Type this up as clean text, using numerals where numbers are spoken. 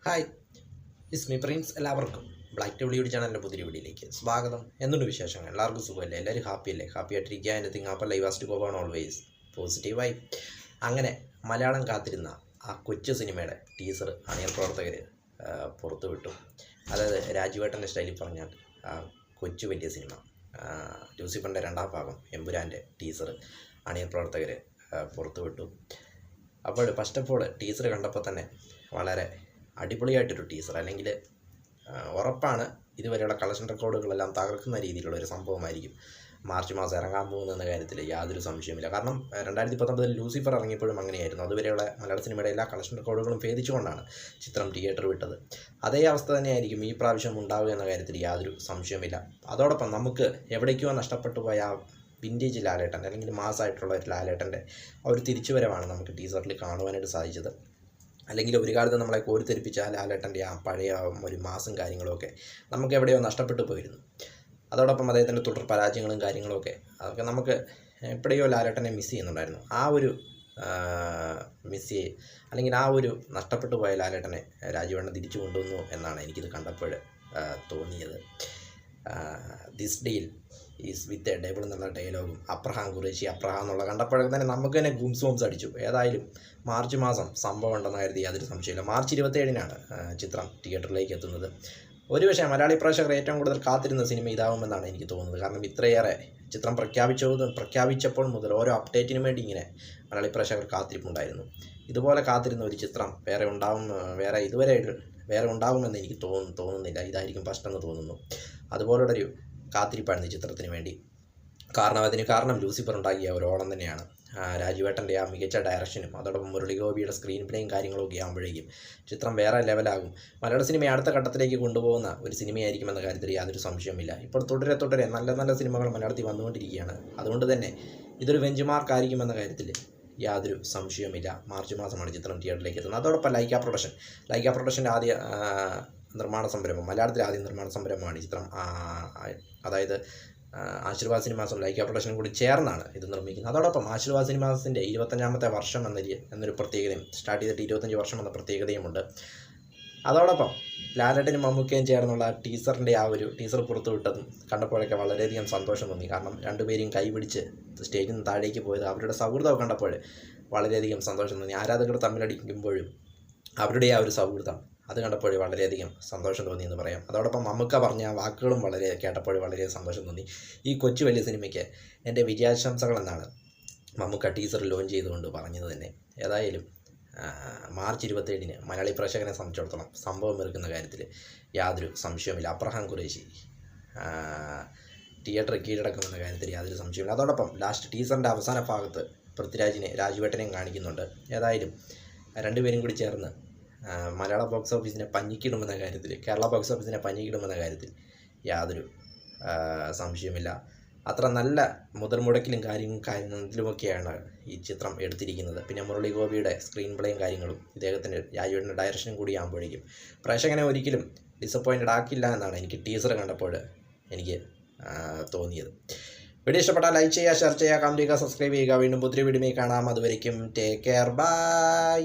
Hi, is me Prince. എല്ലാവർക്കും black to blue ചാനലിൻ്റെ പുതിയ വീഡിയോയിലേക്ക് സ്വാഗതം. എന്തുണ്ട് വിശേഷങ്ങൾ? എല്ലാവർക്കും സുഖമല്ലേ? എല്ലാവരും ഹാപ്പിയല്ലേ? ഹാപ്പി ആയിട്ടിരിക്കുക. എനിത്തിങ് അപ്പോൾ live asked go on always പോസിറ്റീവായി. അങ്ങനെ മലയാളം കാത്തിരുന്ന ആ കൊച്ചു സിനിമയുടെ ടീസർ അണിയർ പ്രവർത്തകർ പുറത്തു വിട്ടു. അതായത് രാജുവേട്ടൻ്റെ സ്റ്റൈലിൽ പറഞ്ഞാൽ കൊച്ചു വലിയ സിനിമ ലൂസിഫറിൻ്റെ രണ്ടാം ഭാഗം എമ്പുരാൻ്റെ ടീസർ അണിയർ പ്രവർത്തകർ പുറത്തു വിട്ടു. അപ്പോൾ ഫസ്റ്റ് ഓഫ് ഓൾ ടീസർ കണ്ടപ്പോൾ തന്നെ വളരെ അടിപൊളിയായിട്ടൊരു ടീസർ, അല്ലെങ്കിൽ ഉറപ്പാണ് ഇതുവരെയുള്ള കളക്ഷൻ റെക്കോർഡുകളെല്ലാം തകർക്കുന്ന രീതിയിലുള്ള ഒരു സംഭവമായിരിക്കും മാർച്ച് മാസം ഇറങ്ങാൻ പോകുന്ന കാര്യത്തിൽ യാതൊരു സംശയമില്ല. കാരണം 2019 ലൂസിഫർ ഇറങ്ങിയപ്പോഴും അങ്ങനെയായിരുന്നു. അതുവരെയുള്ള മലയാള സിനിമയുടെ എല്ലാ കളക്ഷൻ റെക്കോർഡുകളും ഭേദിച്ചുകൊണ്ടാണ് ചിത്രം തിയേറ്റർ വിട്ടത്. അതേ അവസ്ഥ തന്നെയായിരിക്കും ഈ പ്രാവശ്യം ഉണ്ടാവുക എന്ന കാര്യത്തിൽ യാതൊരു സംശയമില്ല. അതോടൊപ്പം നമുക്ക് എവിടേക്കോ നഷ്ടപ്പെട്ടു പോയ ആ വിൻറ്റേജ് ലാലേട്ടൻ, അല്ലെങ്കിൽ മാസമായിട്ടുള്ള ഒരു ലാലേട്ടൻ്റെ ആ ഒരു തിരിച്ചുവരവാണ് നമുക്ക് ടീസറിൽ കാണുവാനായിട്ട് സാധിച്ചത്. അല്ലെങ്കിൽ ഒരു കാലത്ത് നമ്മളെ കോരിത്തെരിപ്പിച്ച ലാലേട്ടൻ്റെ ആ പഴയ ഒരു മാസും കാര്യങ്ങളുമൊക്കെ നമുക്ക് എവിടെയോ നഷ്ടപ്പെട്ടു പോയിരുന്നു. അതോടൊപ്പം അദ്ദേഹത്തിൻ്റെ തുടർ പരാജയങ്ങളും കാര്യങ്ങളുമൊക്കെ അതൊക്കെ നമുക്ക് എപ്പോഴയോ ലാലേട്ടനെ മിസ് ചെയ്യുന്നുണ്ടായിരുന്നു. ആ ഒരു മിസ് അല്ലെങ്കിൽ ആ ഒരു നഷ്ടപ്പെട്ടു പോയ ലാലേട്ടനെ രാജുവേട്ടൻ തിരിച്ചു കൊണ്ടുവന്നു എന്നാണ് എനിക്കിത് കണ്ടപ്പോൾ തോന്നിയത്. This deal is with a devil എന്നുള്ള ഡയലോഗും അബ്രഹാം ഖുറേഷി എന്നുള്ള കണ്ടപ്പോഴൊക്കെ തന്നെ നമുക്ക് തന്നെ ഗൂംസ് ബോംസ് അടിച്ചു. ഏതായാലും മാർച്ച് മാസം സംഭവം ഉണ്ടെന്ന് കരുതി യാതൊരു സംശയമില്ല. മാർച്ച് 27-നാണ് ചിത്രം തിയേറ്ററിലേക്ക് എത്തുന്നത്. ഒരുപക്ഷെ മലയാളി പ്രേക്ഷകർ ഏറ്റവും കൂടുതൽ കാത്തിരുന്ന സിനിമ ഇതാവുമെന്നാണ് എനിക്ക് തോന്നുന്നത്. കാരണം ഇത്രയേറെ ചിത്രം പ്രഖ്യാപിച്ചപ്പോൾ മുതൽ ഓരോ അപ്ഡേറ്റിനും വേണ്ടി ഇങ്ങനെ മലയാളി പ്രേക്ഷകർ കാത്തിരിപ്പുണ്ടായിരുന്നു. ഇതുപോലെ കാത്തിരുന്ന ഒരു ചിത്രം വേറെ ഉണ്ടാകുമെന്ന് എനിക്ക് തോന്നുന്നില്ല. ഇതായിരിക്കും ഫസ്റ്റ് തോന്നുന്നു. അതുപോലുള്ളൊരു കാത്തിരിപ്പായിരുന്നു ഈ ചിത്രത്തിന് വേണ്ടി. കാരണം ലൂസിഫർ ഉണ്ടാക്കിയ ഒരു ഓളം തന്നെയാണ്. രാജുവേട്ടൻ്റെ ആ മികച്ച ഡയറക്ഷനും അതോടൊപ്പം മുരളിഗോപിയുടെ സ്ക്രീൻ പ്ലേയും കാര്യങ്ങളൊക്കെ ആകുമ്പോഴേക്കും ചിത്രം വേറെ ലെവലാകും. മലയാള സിനിമയെ അടുത്ത ഘട്ടത്തിലേക്ക് കൊണ്ടുപോകുന്ന ഒരു സിനിമയായിരിക്കുമെന്ന കാര്യത്തിൽ യാതൊരു സംശയമില്ല. ഇപ്പോൾ തുടരെ നല്ല നല്ല സിനിമകൾ മലയാളത്തിൽ വന്നുകൊണ്ടിരിക്കുകയാണ്. അതുകൊണ്ട് തന്നെ ഇതൊരു ബെഞ്ച് മാർക്ക് ആയിരിക്കുമെന്ന കാര്യത്തിൽ യാതൊരു സംശയവുമില്ല. മാർച്ച് മാസമാണ് ചിത്രം തിയേറ്ററിലേക്ക് എത്തുന്നത്. അതോടൊപ്പം ലൈക്ക പ്രൊഡക്ഷൻ്റെ ആദ്യ നിർമ്മാണ സംരംഭം, മലയാളത്തിലെ ആദ്യ നിർമ്മാണ സംരംഭമാണ് ഈ ചിത്രം. അതായത് ആശീർവാദ് സിനിമാസും ലൈക്ക പ്രൊഡക്ഷനും കൂടി ചേർന്നാണ് ഇത് നിർമ്മിക്കുന്നത്. അതോടൊപ്പം ആശീർവാദ് സിനിമാസിൻ്റെ 25ാമത്തെ വർഷം എന്നൊരു പ്രത്യേകതയും, സ്റ്റാർട്ട് ചെയ്തിട്ട് 25 വർഷം എന്ന പ്രത്യേകതയുമുണ്ട്. അതോടൊപ്പം ലാലേട്ടനും മമ്മൂക്കയും ചേർന്നുള്ള ടീസറിൻ്റെ ആ ഒരു ടീസർ പുറത്തുവിട്ടതും കണ്ടപ്പോഴൊക്കെ വളരെയധികം സന്തോഷം തോന്നി. കാരണം രണ്ടുപേരും കൈപിടിച്ച് സ്റ്റേജിൽ നിന്ന് താഴേക്ക് പോയത്, അവരുടെ സൗഹൃദം കണ്ടപ്പോൾ വളരെയധികം സന്തോഷം തോന്നി. ആരാധകർ തമ്മിലടിക്കുമ്പോഴും അവരുടെ ആ ഒരു സൗഹൃദം അത് കണ്ടപ്പോൾ വളരെയധികം സന്തോഷം തോന്നി എന്ന് പറയാം. അതോടൊപ്പം മമ്മൂക്ക പറഞ്ഞ വാക്കുകളും കേട്ടപ്പോൾ വളരെ സന്തോഷം തോന്നി. ഈ കൊച്ചു വലിയ സിനിമയ്ക്ക് എൻ്റെ വിജയാശംസകൾ എന്നാണ് മമ്മൂക്ക ടീസർ ലോഞ്ച് ചെയ്തുകൊണ്ട് പറഞ്ഞത് തന്നെ. ഏതായാലും മാർച്ച് 27-ന് മലയാളി പ്രേക്ഷകനെ സംബന്ധിച്ചിടത്തോളം സംഭവം വെറുക്കുന്ന കാര്യത്തിൽ യാതൊരു സംശയവുമില്ല. അബ്രഹാം ഖുറേഷി തിയേറ്റർ കീഴടക്കുമെന്ന കാര്യത്തിൽ യാതൊരു സംശയമില്ല. അതോടൊപ്പം ലാസ്റ്റ് ടീസറിൻ്റെ അവസാന ഭാഗത്ത് പൃഥ്വിരാജിനെ രാജുവേട്ടനെയും കാണിക്കുന്നുണ്ട്. ഏതായാലും രണ്ടുപേരും കൂടി ചേർന്ന് മലയാള ബോക്സ് ഓഫീസിനെ പഞ്ഞിക്കിടുമെന്ന കാര്യത്തിൽ, കേരള ബോക്സ് ഓഫീസിനെ പഞ്ഞിക്കിടുമെന്ന കാര്യത്തിൽ യാതൊരു സംശയമില്ല. അത്ര നല്ല മുതൽമുടക്കിലും കാര്യത്തിലുമൊക്കെയാണ് ഈ ചിത്രം എടുത്തിരിക്കുന്നത്. പിന്നെ മുരളിഗോപിയുടെ സ്ക്രീൻ പ്ലേയും കാര്യങ്ങളും ഇദ്ദേഹത്തിൻ്റെ രാജുവേട്ടൻ്റെ ഡയറക്ഷനും കൂടി ആകുമ്പോഴേക്കും പ്രേക്ഷകനെ ഒരിക്കലും ഡിസപ്പോയിൻറ്റഡ് ആക്കില്ല എന്നാണ് എനിക്ക് ടീസർ കണ്ടപ്പോൾ എനിക്ക് തോന്നിയത്. വീഡിയോ ഇഷ്ടപ്പെട്ടാൽ ലൈക്ക് ചെയ്യുക, ഷെയർ ചെയ്യുക, കമൻറ്റ് ചെയ്യുക, സബ്സ്ക്രൈബ് ചെയ്യുക. വീണ്ടും പുതിയ വീഡിയോയിൽ കാണാം. അതുവരേക്കും ടേക്ക് കെയർ, ബൈ.